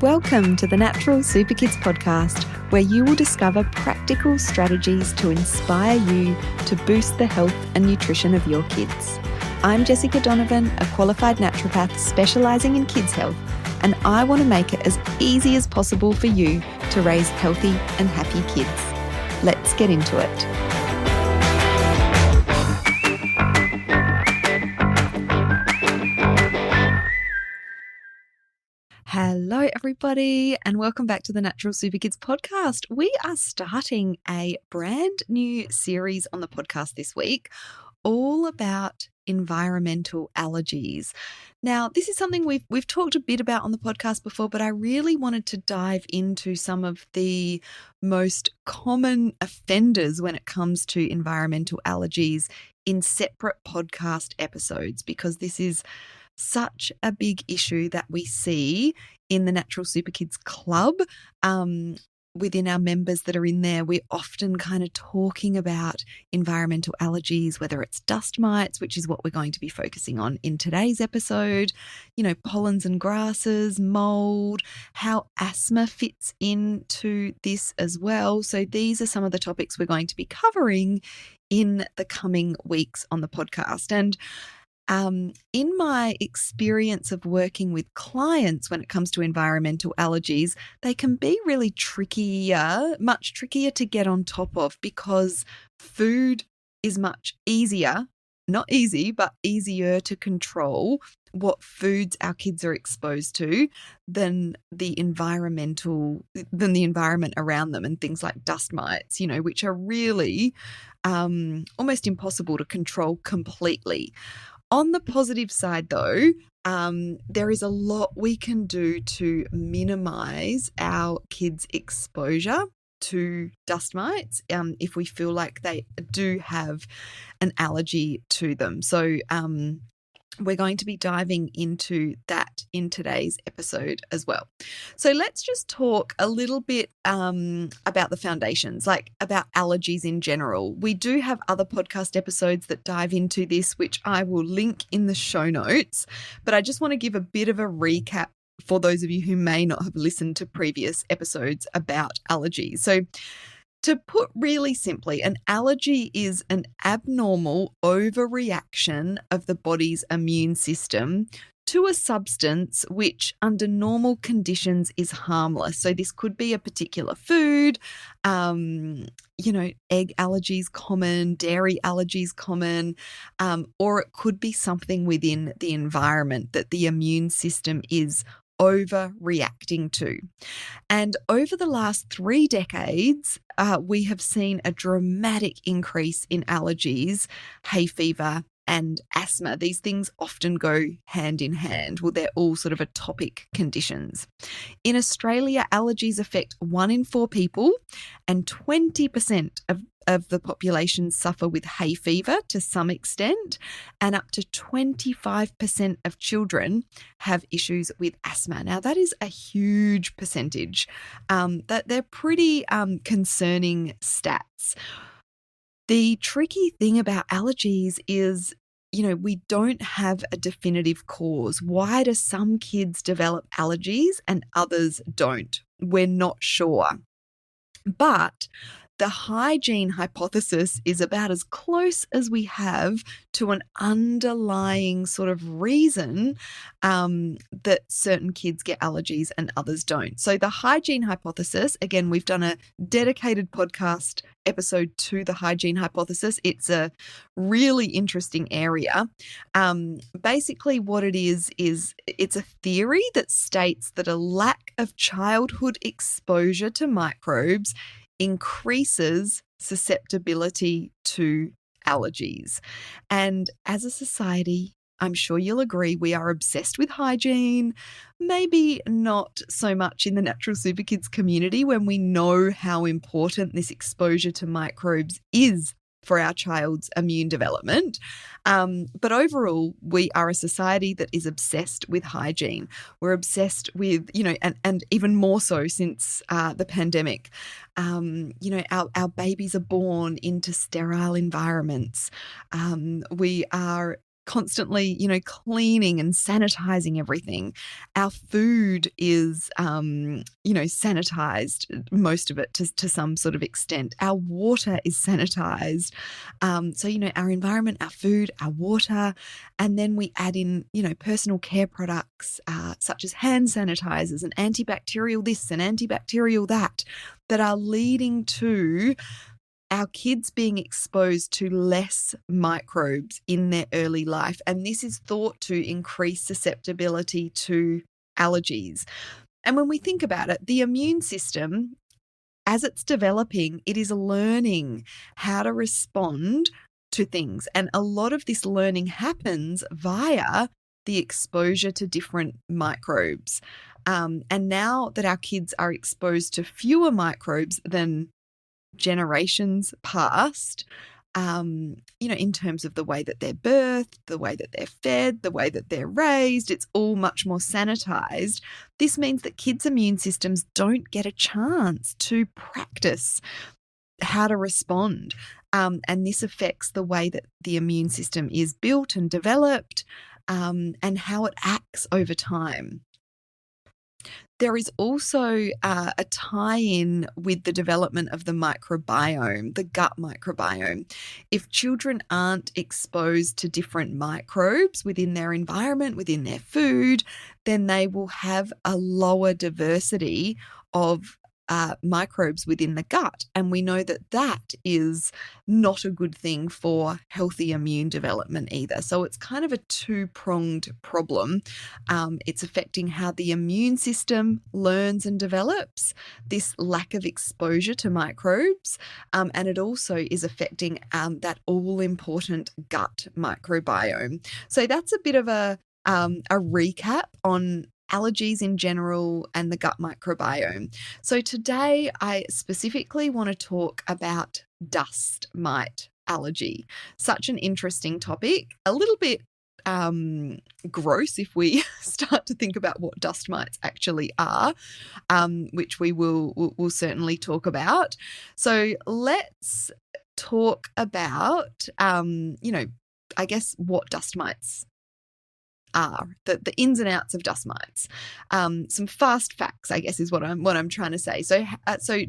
Welcome to the Natural Super Kids podcast, where you will discover practical strategies to inspire you to boost the health and nutrition of your kids. I'm Jessica Donovan, a qualified naturopath specialising in kids' health, and I want to make it as easy as possible for you to raise healthy and happy kids. Let's get into it. Hello, everybody, and welcome back to the Natural Super Kids podcast. We are starting a brand new series on the podcast this week, all about environmental allergies. Now, this is something we've talked a bit about on the podcast before, but I really wanted to dive into some of the most common offenders when it comes to environmental allergies in separate podcast episodes, because this is such a big issue that we see in the Natural Super Kids Club. Within our members that are in there, we're often kind of talking about environmental allergies, whether it's dust mites, which is what we're going to be focusing on in today's episode, pollens and grasses, mold, how asthma fits into this as well. So these are some of the topics we're going to be covering in the coming weeks on the podcast. And in my experience of working with clients when it comes to environmental allergies, they can be really much trickier to get on top of, because food is much easier, not easy, but easier to control what foods our kids are exposed to than the environment around them, and things like dust mites, which are really almost impossible to control completely. On the positive side, though, there is a lot we can do to minimize our kids' exposure to dust mites if we feel like they do have an allergy to them. So we're going to be diving into that in today's episode as well. So let's just talk a little bit about the foundations, like about allergies in general. We do have other podcast episodes that dive into this, which I will link in the show notes, but I just want to give a bit of a recap for those of you who may not have listened to previous episodes about allergies. So to put really simply, an allergy is an abnormal overreaction of the body's immune system to a substance which under normal conditions is harmless. So this could be a particular food, egg allergies common, dairy allergies common, or it could be something within the environment that the immune system is overreacting to. And over the last 3 decades, we have seen a dramatic increase in allergies, hay fever, and asthma. These things often go hand in hand. Well, they're all sort of atopic conditions. In Australia, allergies affect 1 in 4 people, and 20% of the population suffer with hay fever to some extent, and up to 25% of children have issues with asthma. Now, that is a huge percentage. That they're pretty concerning stats. The tricky thing about allergies is, we don't have a definitive cause. Why do some kids develop allergies and others don't? We're not sure. But the hygiene hypothesis is about as close as we have to an underlying sort of reason that certain kids get allergies and others don't. So the hygiene hypothesis, again, we've done a dedicated podcast episode to the hygiene hypothesis. It's a really interesting area. Basically what it is it's a theory that states that a lack of childhood exposure to microbes increases susceptibility to allergies. And as a society, I'm sure you'll agree, we are obsessed with hygiene, maybe not so much in the Natural Super Kids community when we know how important this exposure to microbes is for our child's immune development. But overall, we are a society that is obsessed with hygiene. We're obsessed with, and even more so since the pandemic. Our babies are born into sterile environments. We are constantly, cleaning and sanitizing everything. Our food is, sanitized, most of it to some sort of extent. Our water is sanitized. So, our environment, our food, our water, and then we add in, personal care products such as hand sanitizers and antibacterial this and antibacterial that are leading to our kids being exposed to less microbes in their early life. And this is thought to increase susceptibility to allergies. And when we think about it, the immune system, as it's developing, it is learning how to respond to things. And a lot of this learning happens via the exposure to different microbes. And now that our kids are exposed to fewer microbes than generations past, in terms of the way that they're birthed, the way that they're fed, the way that they're raised, it's all much more sanitized. This means that kids' immune systems don't get a chance to practice how to respond. And this affects the way that the immune system is built and developed, and how it acts over time. There is also a tie-in with the development of the microbiome, the gut microbiome. If children aren't exposed to different microbes within their environment, within their food, then they will have a lower diversity of microbes within the gut. And we know that that is not a good thing for healthy immune development either. So it's kind of a two-pronged problem. It's affecting how the immune system learns and develops, this lack of exposure to microbes, and it also is affecting that all-important gut microbiome. So that's a bit of a recap on allergies in general and the gut microbiome. So today I specifically want to talk about dust mite allergy. Such an interesting topic, a little bit gross if we start to think about what dust mites actually are, which we'll certainly talk about. So let's talk about, I guess what dust mites are, the ins and outs of dust mites. Some fast facts, I guess, is what I'm trying to say. So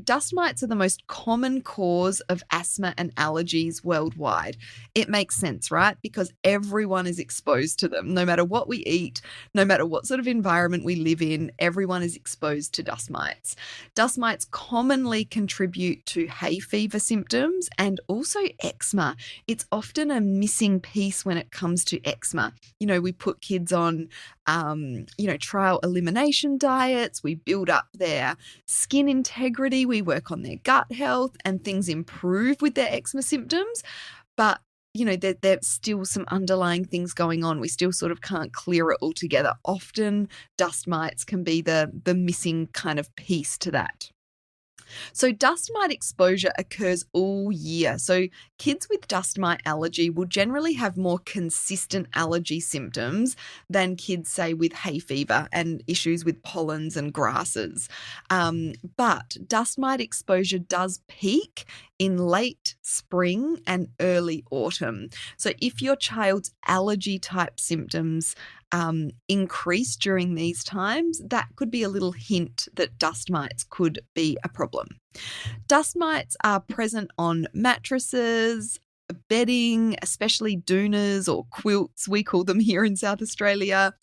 dust mites are the most common cause of asthma and allergies worldwide. It makes sense, right? Because everyone is exposed to them. No matter what we eat, no matter what sort of environment we live in, everyone is exposed to dust mites. Dust mites commonly contribute to hay fever symptoms and also eczema. It's often a missing piece when it comes to eczema. We put kids on, trial elimination diets. We build up their skin integrity. We work on their gut health, and things improve with their eczema symptoms. But there's still some underlying things going on. We still sort of can't clear it all together. Often dust mites can be the missing kind of piece to that. So dust mite exposure occurs all year. So kids with dust mite allergy will generally have more consistent allergy symptoms than kids, say, with hay fever and issues with pollens and grasses. But dust mite exposure does peak in late spring and early autumn. So if your child's allergy type symptoms increase during these times, that could be a little hint that dust mites could be a problem. Dust mites are present on mattresses, bedding, especially doonas or quilts, we call them here in South Australia,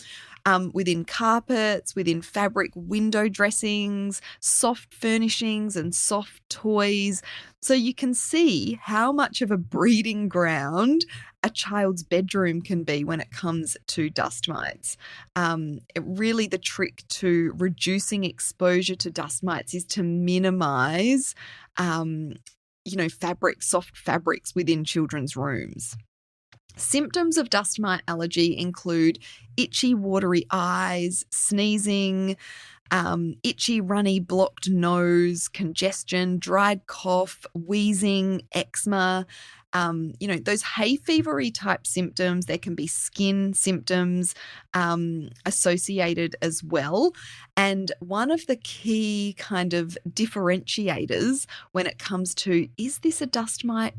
within carpets, within fabric window dressings, soft furnishings and soft toys. So you can see how much of a breeding ground a child's bedroom can be when it comes to dust mites. Really the trick to reducing exposure to dust mites is to minimize soft fabrics within children's rooms. Symptoms of dust mite allergy include itchy, watery eyes, sneezing, itchy, runny, blocked nose, congestion, dried cough, wheezing, eczema. Those hay fevery type symptoms, there can be skin symptoms associated as well. And one of the key kind of differentiators when it comes to, is this a dust mite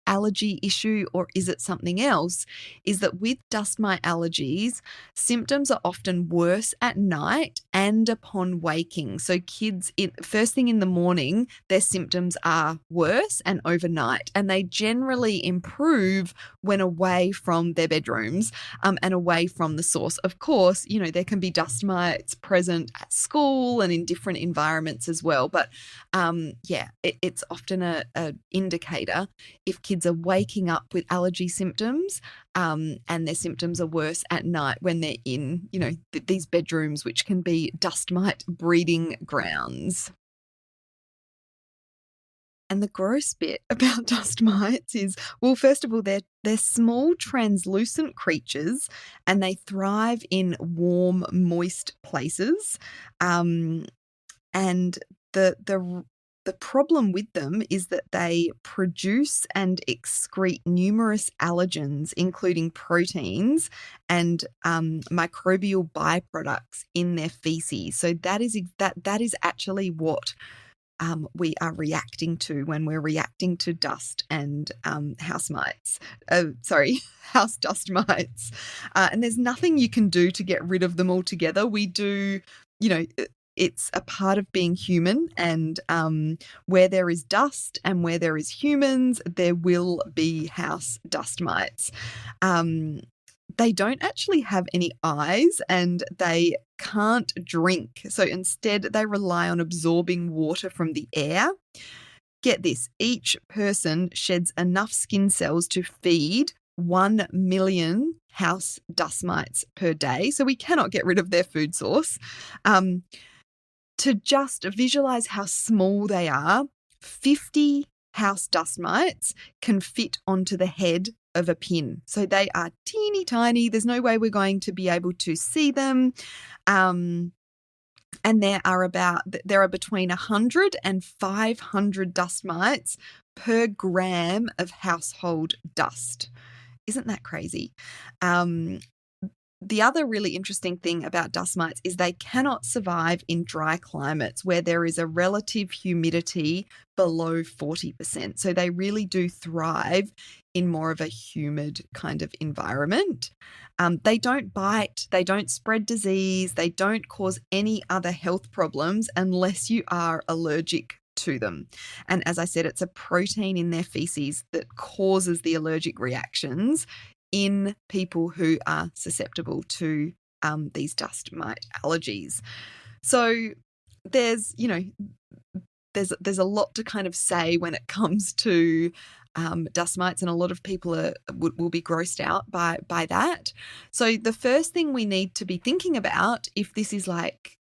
allergy issue or is it something else, is that with dust mite allergies, symptoms are often worse at night and upon waking. So kids, first thing in the morning, their symptoms are worse and overnight, and they generally improve when away from their bedrooms and away from the source. Of course, there can be dust mites present at school and in different environments as well. But it's often a indicator if kids are waking up with allergy symptoms and their symptoms are worse at night when they're in, these bedrooms, which can be dust mite breeding grounds. And the gross bit about dust mites is, well, first of all, they're small, translucent creatures, and they thrive in warm, moist places. And the problem with them is that they produce and excrete numerous allergens, including proteins and microbial byproducts in their feces. So that is actually what we are reacting to when we're reacting to dust and house dust mites. And there's nothing you can do to get rid of them altogether. We do, it's a part of being human, and where there is dust and where there is humans, there will be house dust mites. They don't actually have any eyes and they can't drink. So instead, they rely on absorbing water from the air. Get this, each person sheds enough skin cells to feed 1 million house dust mites per day. So we cannot get rid of their food source. To just visualize how small they are, 50 house dust mites can fit onto the head of a pin. So they are teeny tiny. There's no way we're going to be able to see them. And there are between 100 and 500 dust mites per gram of household dust. Isn't that crazy? The other really interesting thing about dust mites is they cannot survive in dry climates where there is a relative humidity below 40%. So they really do thrive in more of a humid kind of environment. They don't bite, they don't spread disease, they don't cause any other health problems unless you are allergic to them. And as I said, it's a protein in their feces that causes the allergic reactions in people who are susceptible to these dust mite allergies. So there's a lot to kind of say when it comes to dust mites, and a lot of people will be grossed out by that. So the first thing we need to be thinking about,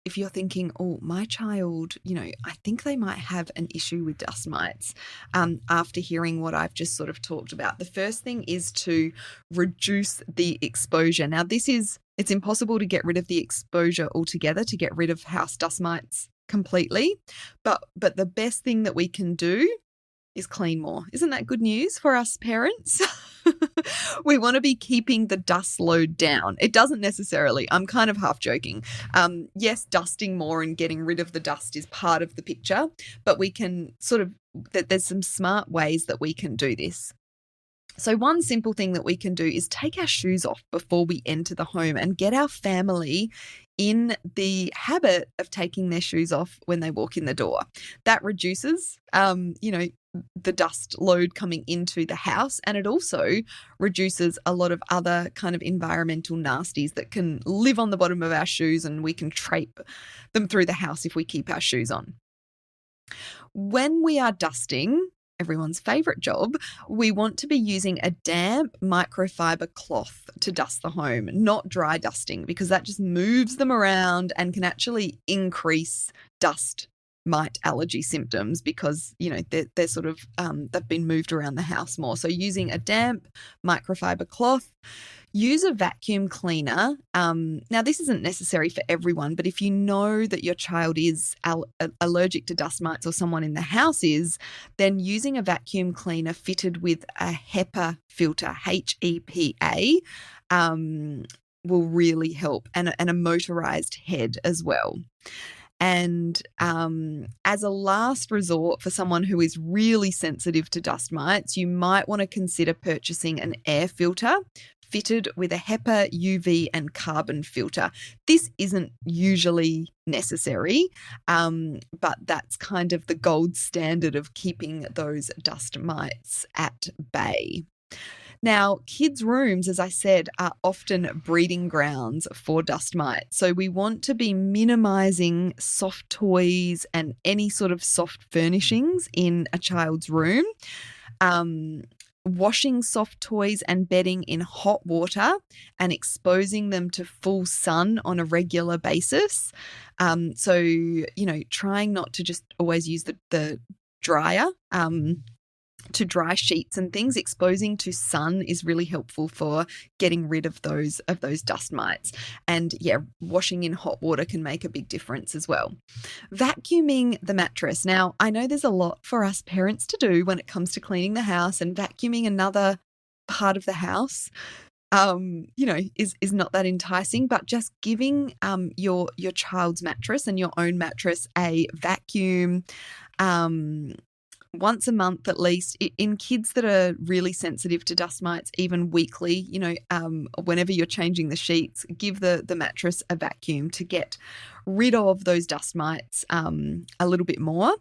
if you're thinking, oh, my child, I think they might have an issue with dust mites, after hearing what I've just sort of talked about, the first thing is to reduce the exposure. Now, it's impossible to get rid of the exposure altogether, to get rid of house dust mites completely, but the best thing that we can do is clean more. Isn't that good news for us parents? We want to be keeping the dust load down. It doesn't necessarily, I'm kind of half joking. Yes, dusting more and getting rid of the dust is part of the picture, but we can there's some smart ways that we can do this. So one simple thing that we can do is take our shoes off before we enter the home and get our family in the habit of taking their shoes off when they walk in the door. That reduces, the dust load coming into the house, and it also reduces a lot of other kind of environmental nasties that can live on the bottom of our shoes, and we can trape them through the house if we keep our shoes on. When we are dusting, everyone's favorite job, we want to be using a damp microfiber cloth to dust the home, not dry dusting, because that just moves them around and can actually increase dust mite allergy symptoms because, they're sort of, they've been moved around the house more. So using a damp microfiber cloth, use a vacuum cleaner. Now, this isn't necessary for everyone, but if you know that your child is allergic to dust mites or someone in the house is, then using a vacuum cleaner fitted with a HEPA filter, HEPA, will really help, and a motorized head as well. And as a last resort for someone who is really sensitive to dust mites, you might want to consider purchasing an air filter fitted with a HEPA, UV, and carbon filter. This isn't usually necessary, but that's kind of the gold standard of keeping those dust mites at bay. Now, kids' rooms, as I said, are often breeding grounds for dust mites. So we want to be minimizing soft toys and any sort of soft furnishings in a child's room. Washing soft toys and bedding in hot water and exposing them to full sun on a regular basis. So, trying not to just always use the dryer to dry sheets and things. Exposing to sun is really helpful for getting rid of those dust mites. And washing in hot water can make a big difference as well. Vacuuming the mattress. Now, I know there's a lot for us parents to do when it comes to cleaning the house, and vacuuming another part of the house is not that enticing, but just giving your child's mattress and your own mattress a vacuum once a month at least. In kids that are really sensitive to dust mites, even weekly, whenever you're changing the sheets, give the mattress a vacuum to get rid of those dust mites a little bit more.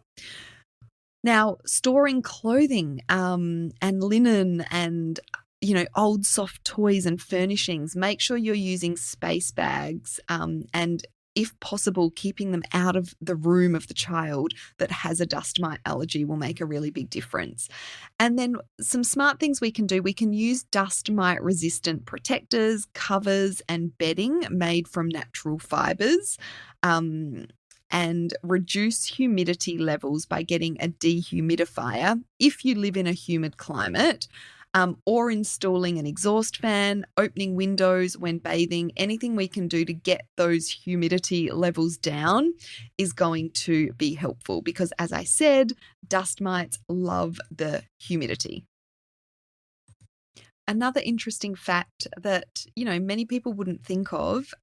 Now, storing clothing and linen and old soft toys and furnishings, make sure you're using space bags and, if possible, keeping them out of the room of the child that has a dust mite allergy will make a really big difference. And then some smart things we can do. We can use dust mite resistant protectors, covers, and bedding made from natural fibers. And reduce humidity levels by getting a dehumidifier if you live in a humid climate. Or installing an exhaust fan, opening windows when bathing. Anything we can do to get those humidity levels down is going to be helpful because, as I said, dust mites love the humidity. Another interesting fact that, many people wouldn't think of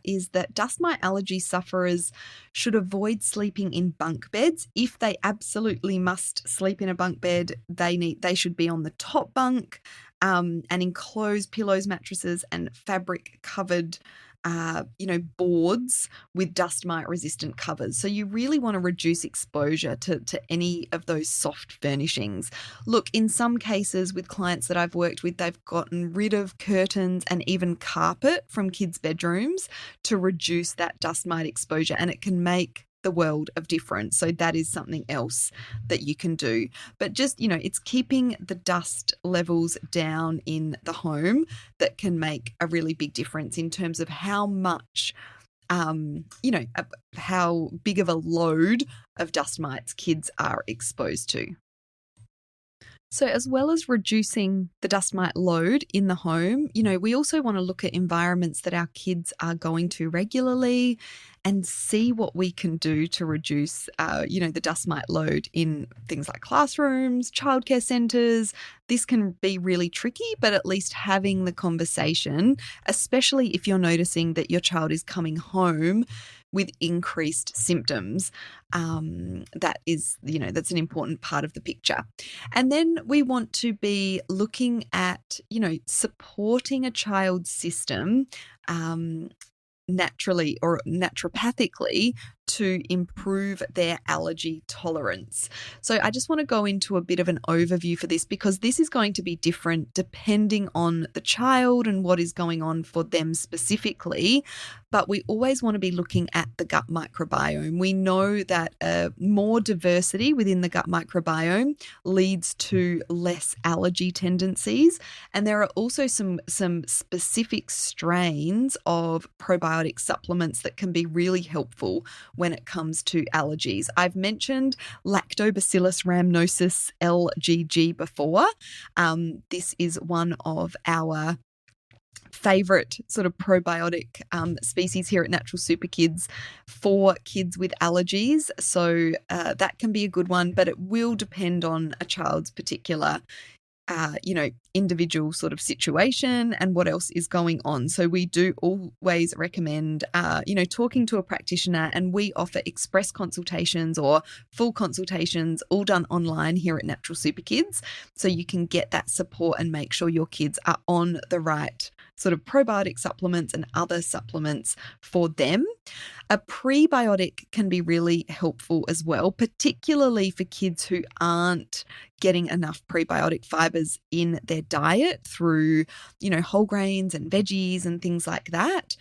is that dust mite allergy sufferers should avoid sleeping in bunk beds. If they absolutely must sleep in a bunk bed, they should be on the top bunk and enclosed pillows, mattresses, and fabric covered boards with dust mite resistant covers. So you really want to reduce exposure to any of those soft furnishings. Look, in some cases with clients that I've worked with, they've gotten rid of curtains and even carpet from kids' bedrooms to reduce that dust mite exposure, and it can make the world of difference. So that is something else that you can do. But just, it's keeping the dust levels down in the home that can make a really big difference in terms of how much, how big of a load of dust mites kids are exposed to. So as well as reducing the dust mite load in the home, we also want to look at environments that our kids are going to regularly and see what we can do to reduce, the dust mite load in things like classrooms, childcare centres. This can be really tricky, but at least having the conversation, especially if you're noticing that your child is coming home with increased symptoms, that's an important part of the picture. And then we want to be looking at, supporting a child's system naturally or naturopathically to improve their allergy tolerance. So I just want to go into a bit of an overview for this because this is going to be different depending on the child and what is going on for them specifically. But we always want to be looking at the gut microbiome. We know that more diversity within the gut microbiome leads to less allergy tendencies. And there are also some specific strains of probiotic supplements that can be really helpful when it comes to allergies. I've mentioned Lactobacillus rhamnosus LGG before. This is one of our favorite sort of probiotic species here at Natural Super Kids for kids with allergies. So that can be a good one, but it will depend on a child's particular individual sort of situation and what else is going on. So we do always recommend, talking to a practitioner, and we offer express consultations or full consultations, all done online here at Natural Super Kids. So you can get that support and make sure your kids are on the right sort of probiotic supplements and other supplements for them. A prebiotic can be really helpful as well, particularly for kids who aren't getting enough prebiotic fibers in their diet through, whole grains and veggies and things like that.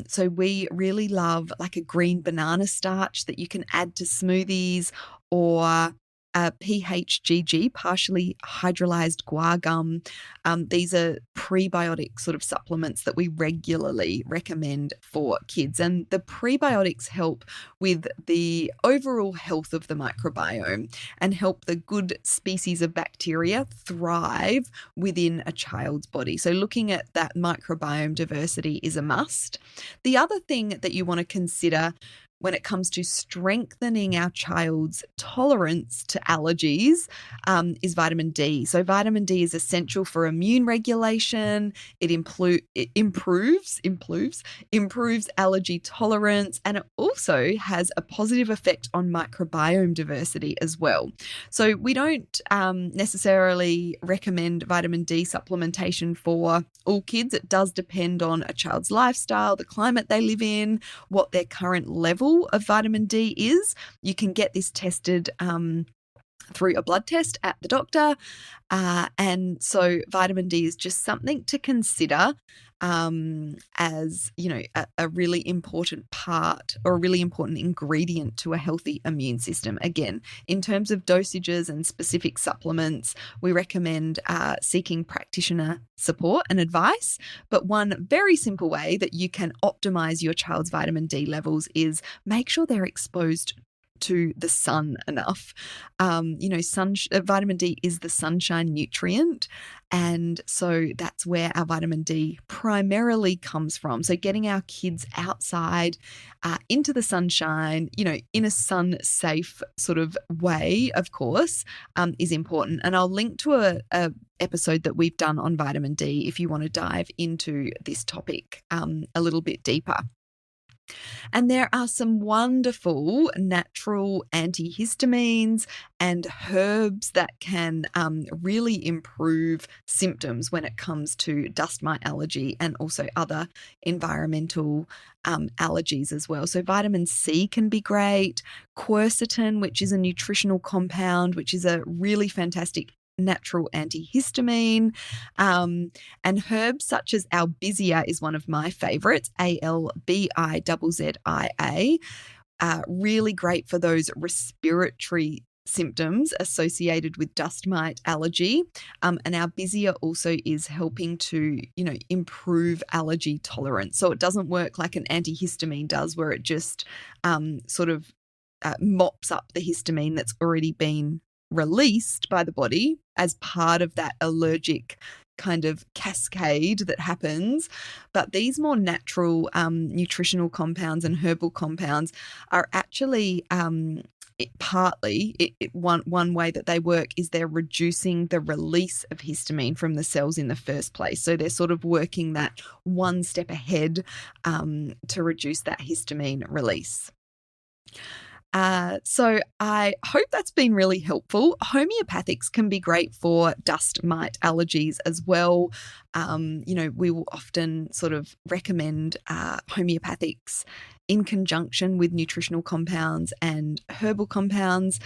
So we really love like a green banana starch that you can add to smoothies, or PHGG, partially hydrolyzed guar gum. These are prebiotic sort of supplements that we regularly recommend for kids. And the prebiotics help with the overall health of the microbiome and help the good species of bacteria thrive within a child's body. So looking at that microbiome diversity is a must. The other thing that you want to consider when it comes to strengthening our child's tolerance to allergies is vitamin D. So vitamin D is essential for immune regulation. It improves allergy tolerance, and it also has a positive effect on microbiome diversity as well. So we don't necessarily recommend vitamin D supplementation for all kids. It does depend on a child's lifestyle, the climate they live in, what their current level of vitamin D is. You can get this tested through a blood test at the doctor. And so vitamin D is just something to consider as, a really important part or a really important ingredient to a healthy immune system. Again, in terms of dosages and specific supplements, we recommend seeking practitioner support and advice. But one very simple way that you can optimize your child's vitamin D levels is make sure they're exposed to the sun enough. Vitamin D is the sunshine nutrient, and so that's where our vitamin D primarily comes from. So getting our kids outside into the sunshine, in a sun-safe sort of way, of course, is important. And I'll link to a episode that we've done on vitamin D if you want to dive into this topic a little bit deeper. And there are some wonderful natural antihistamines and herbs that can really improve symptoms when it comes to dust mite allergy and also other environmental allergies as well. So vitamin C can be great. Quercetin, which is a nutritional compound, which is a really fantastic natural antihistamine, and herbs such as albizia is one of my favorites, ALBIZZIA, really great for those respiratory symptoms associated with dust mite allergy. And albizia also is helping to, improve allergy tolerance. So it doesn't work like an antihistamine does, where it just mops up the histamine that's already been released by the body as part of that allergic kind of cascade that happens. But these more natural nutritional compounds and herbal compounds are actually one way that they work is they're reducing the release of histamine from the cells in the first place. So they're sort of working that one step ahead to reduce that histamine release. So I hope that's been really helpful. Homeopathics can be great for dust mite allergies as well. We will often sort of recommend homeopathics in conjunction with nutritional compounds and herbal compounds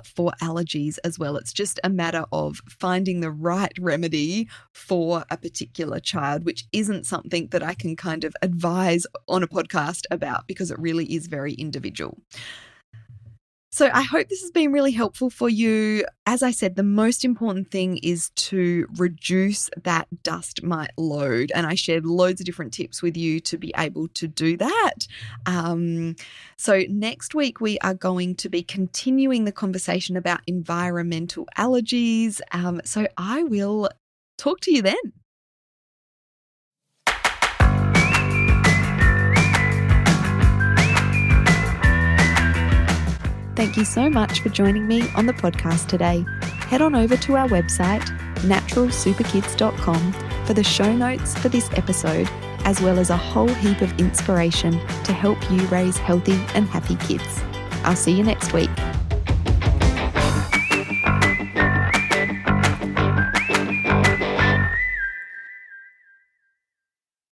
for allergies as well. It's just a matter of finding the right remedy for a particular child, which isn't something that I can kind of advise on a podcast about because it really is very individual. So I hope this has been really helpful for you. As I said, the most important thing is to reduce that dust mite load. And I shared loads of different tips with you to be able to do that. So next week, we are going to be continuing the conversation about environmental allergies. So I will talk to you then. Thank you so much for joining me on the podcast today. Head on over to our website, naturalsuperkids.com for the show notes for this episode, as well as a whole heap of inspiration to help you raise healthy and happy kids. I'll see you next week.